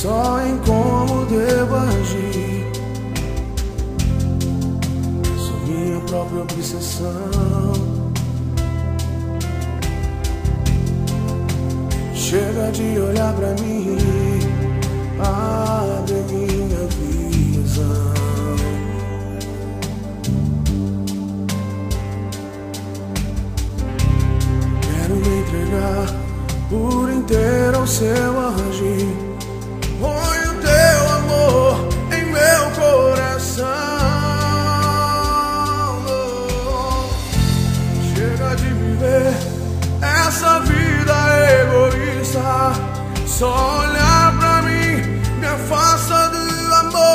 só em como devo agir. Sou minha própria obsessão. Chega de olhar pra mim, abre minha visão. Quero me entregar por inteiro ao seu agir. Põe o teu amor em meu coração. Chega de viver essa vida egoísta. Só olhar pra mim me afasta do amor.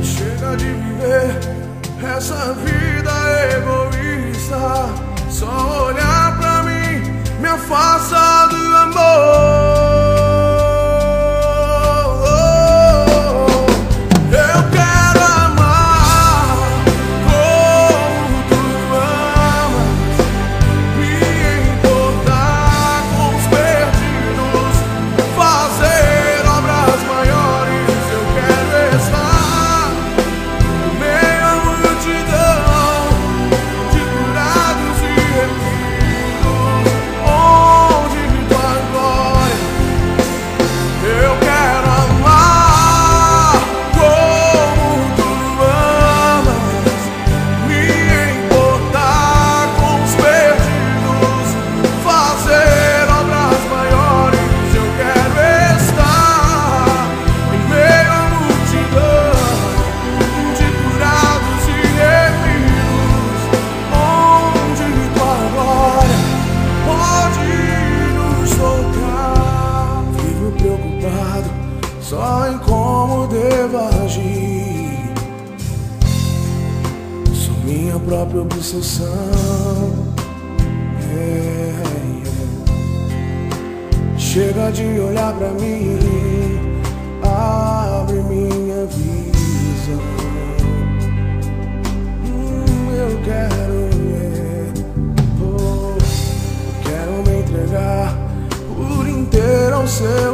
Chega de viver essa vida egoísta. Só olhar pra mim me afasta do amor. Só em como devo agir. Sou minha própria obsessão. Chega de olhar pra mim, abre minha visão. Eu quero quero me entregar por inteiro ao seu